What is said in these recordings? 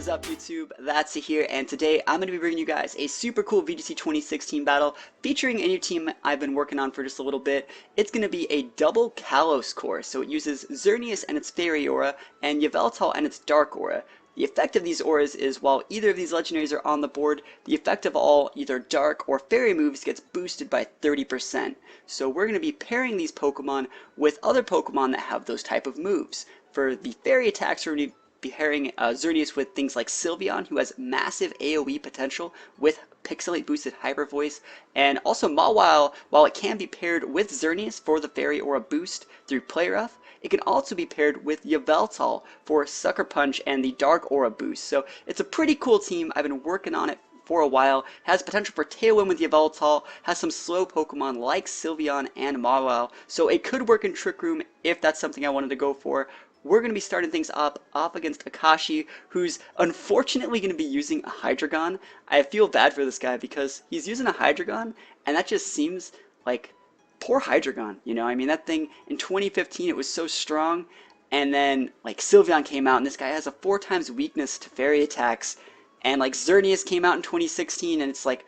is up, YouTube? That's here, and today I'm going to be bringing you guys a super cool VGC 2016 battle featuring a new team I've been working on for just a little bit. It's going to be a double Kalos core, so it uses Xerneas and its Fairy Aura, and Yveltal and its Dark Aura. The effect of these auras is while either of these legendaries are on the board, the effect of all either Dark or Fairy moves gets boosted by 30%. So we're going to be pairing these Pokemon with other Pokemon that have those type of moves. For the Fairy attacks, we're going to be pairing Xerneas with things like Sylveon, who has massive AoE potential with Pixilate boosted Hyper Voice, and also Mawile, while it can be paired with Xerneas for the Fairy Aura boost through Play Rough, it can also be paired with Yveltal for Sucker Punch and the Dark Aura boost. So it's a pretty cool team. I've been working on it for a while. Has potential for Tailwind with Yveltal, has some slow Pokemon like Sylveon and Mawile, so it could work in Trick Room if that's something I wanted to go for. We're going to be starting things off against Akashi, who's unfortunately going to be using a Hydreigon. I feel bad for this guy because he's using a Hydreigon, and that just seems like poor Hydreigon. You know, I mean, that thing in 2015, it was so strong, and then like Sylveon came out, and this guy has a 4 times weakness to fairy attacks, and like Xerneas came out in 2016, and it's like,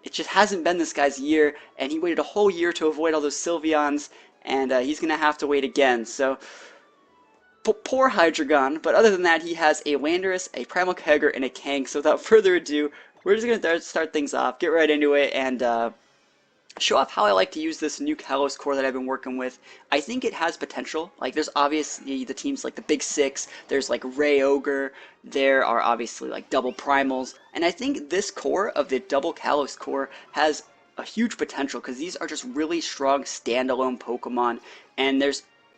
it just hasn't been this guy's year, and he waited a whole year to avoid all those Sylveons, and he's going to have to wait again, so poor Hydreigon. But other than that, he has a Landorus, a Primal Kyogre, and a Kang. So without further ado, we're just going to start things off, get right into it, and show off how I like to use this new Kalos core that I've been working with. I think it has potential. Like, there's obviously the teams like the Big Six, there's like Ray Ogre, there are obviously like double Primals, and I think this core of the double Kalos core has a huge potential because these are just really strong standalone Pokemon, and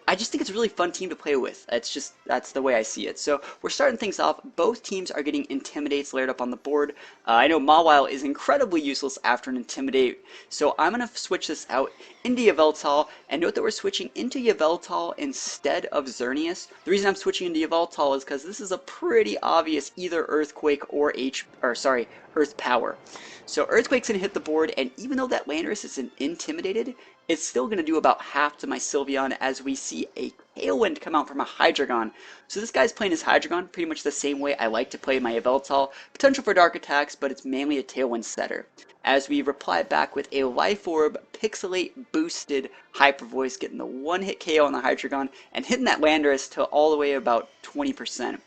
I just think it's a really fun team to play with. That's the way I see it. So we're starting things off. Both teams are getting Intimidates layered up on the board. I know Mawile is incredibly useless after an Intimidate, so I'm going to switch this out into Yveltal, and note that we're switching into Yveltal instead of Xerneas. The reason I'm switching into Yveltal is because this is a pretty obvious either Earthquake or Earth Power. So Earthquake's going to hit the board, and even though that Landorus is intimidated, it's still going to do about half to my Sylveon as we see a Tailwind come out from a Hydreigon. So this guy's playing his Hydreigon pretty much the same way I like to play my Yveltal. Potential for dark attacks, but it's mainly a Tailwind setter. As we reply back with a Life Orb Pixilate boosted Hyper Voice, getting the one-hit KO on the Hydreigon and hitting that Landorus to all the way about 20%.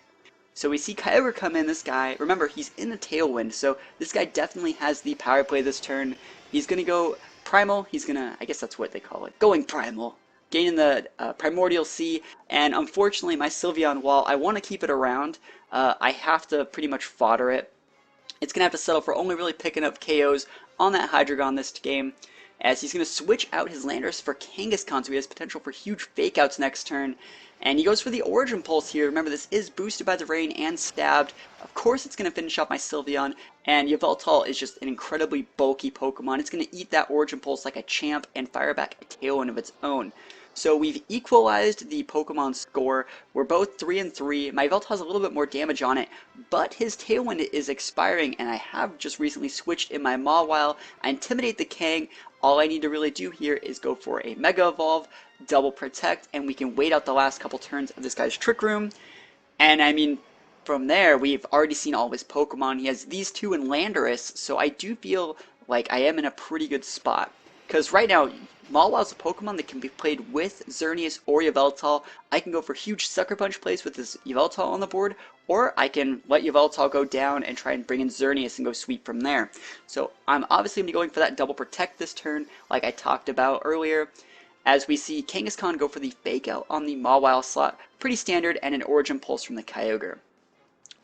So we see Kyogre come in, this guy, remember he's in the Tailwind, so this guy definitely has the power play this turn. He's going to go Primal, he's going to, I guess that's what they call it, going Primal. Gaining the Primordial Sea, and unfortunately my Sylveon, while I want to keep it around, I have to pretty much fodder it. It's going to have to settle for only really picking up KOs on that Hydreigon this game, as he's going to switch out his Landorus for Kangaskhan, so he has potential for huge fake outs next turn. And he goes for the Origin Pulse here. Remember, this is boosted by the rain and stabbed. Of course, it's going to finish off my Sylveon, and Yveltal is just an incredibly bulky Pokemon. It's going to eat that Origin Pulse like a champ and fire back a Tailwind of its own. So we've equalized the Pokemon score. We're both 3-3. My Yveltal has a little bit more damage on it, but his Tailwind is expiring, and I have just recently switched in my Mawile. I Intimidate the Kang. All I need to really do here is go for a Mega Evolve, double Protect, and we can wait out the last couple turns of this guy's Trick Room. And I mean, from there, we've already seen all of his Pokemon. He has these two in Landorus, so I do feel like I am in a pretty good spot. Because right now, Mawile is a Pokemon that can be played with Xerneas or Yveltal. I can go for huge Sucker Punch plays with this Yveltal on the board, or I can let Yveltal go down and try and bring in Xerneas and go sweep from there. So I'm obviously going to be going for that double Protect this turn, like I talked about earlier. As we see Kangaskhan go for the Fake Out on the Mawile slot, pretty standard, and an Origin Pulse from the Kyogre.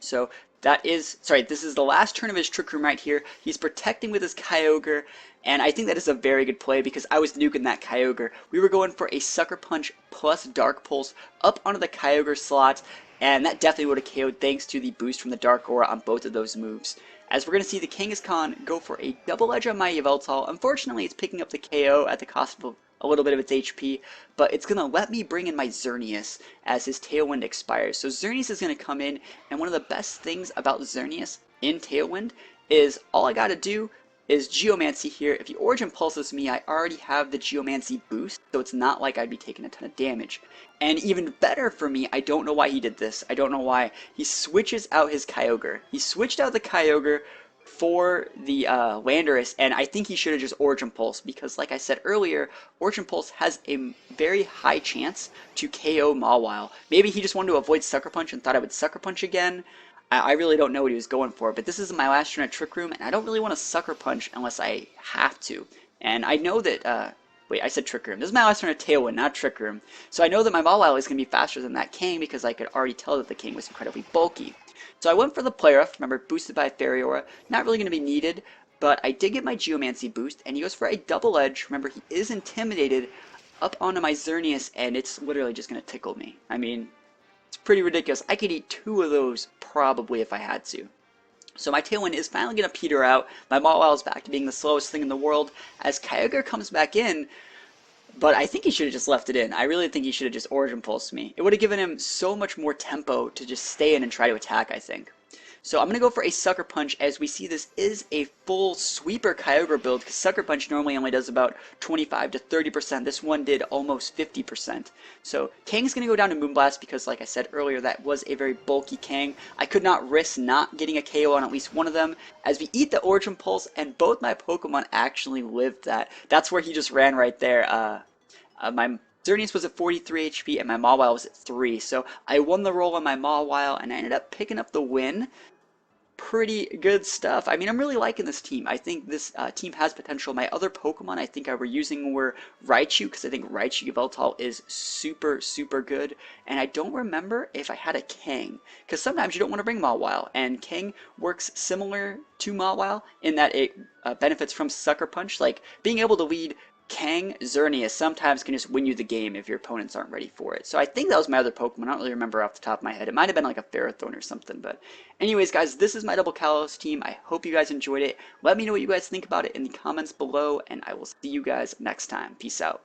So this is the last turn of his Trick Room right here. He's protecting with his Kyogre, and I think that is a very good play because I was nuking that Kyogre. We were going for a Sucker Punch plus Dark Pulse up onto the Kyogre slot, and that definitely would have KO'd thanks to the boost from the Dark Aura on both of those moves. As we're going to see the Kangaskhan go for a Double Edge on my Yveltal. Unfortunately, it's picking up the KO at the cost of a little bit of its HP, but it's going to let me bring in my Xerneas as his Tailwind expires. So Xerneas is going to come in, and one of the best things about Xerneas in Tailwind is all I got to do is Geomancy here. If he Origin Pulses me, I already have the Geomancy boost, so it's not like I'd be taking a ton of damage. And even better for me, I don't know why he did this. I don't know why. He switches out his Kyogre. He switched out the Kyogre for the Landorus, and I think he should have just Origin Pulse, because like I said earlier, Origin Pulse has a very high chance to KO Mawile. Maybe he just wanted to avoid Sucker Punch and thought I would Sucker Punch again. I really don't know what he was going for, but this is my last turn at Trick Room, and I don't really want to Sucker Punch unless I have to. And I know that, wait, I said Trick Room. This is my last turn at Tailwind, not Trick Room. So I know that my Mawile is going to be faster than that King, because I could already tell that the King was incredibly bulky. So I went for the Play Rough, remember, boosted by Fairy Aura. Not really going to be needed, but I did get my Geomancy boost, and he goes for a Double Edge. Remember, he is intimidated up onto my Xerneas, and it's literally just going to tickle me. I mean, it's pretty ridiculous. I could eat 2 of those probably if I had to. So my Tailwind is finally going to peter out. My Mawile is back to being the slowest thing in the world as Kyogre comes back in, but I think he should have just left it in. I really think he should have just Origin Pulsed me. It would have given him so much more tempo to just stay in and try to attack, I think. So I'm going to go for a Sucker Punch, as we see this is a full sweeper Kyogre build, because Sucker Punch normally only does about 25 to 30%. This one did almost 50%. So Kang's going to go down to Moonblast, because like I said earlier, that was a very bulky Kang. I could not risk not getting a KO on at least one of them, as we eat the Origin Pulse, and both my Pokemon actually lived that. That's where he just ran right there. My Xerneas was at 43 HP, and my Mawile was at 3, so I won the roll on my Mawile, and I ended up picking up the win. Pretty good stuff. I mean, I'm really liking this team. I think this team has potential. My other Pokemon I think I were using were Raichu, because I think Raichu Yveltal is super, super good. And I don't remember if I had a Kang, because sometimes you don't want to bring Mawile, and Kang works similar to Mawile in that it benefits from Sucker Punch. Like, being able to lead Kang Xerneas sometimes can just win you the game if your opponents aren't ready for it. So I think that was my other Pokemon. I don't really remember off the top of my head. It might have been like a Ferrothorn or something. But anyways, guys, this is my double Kalos team. I hope you guys enjoyed it. Let me know what you guys think about it in the comments below, and I will see you guys next time. Peace out.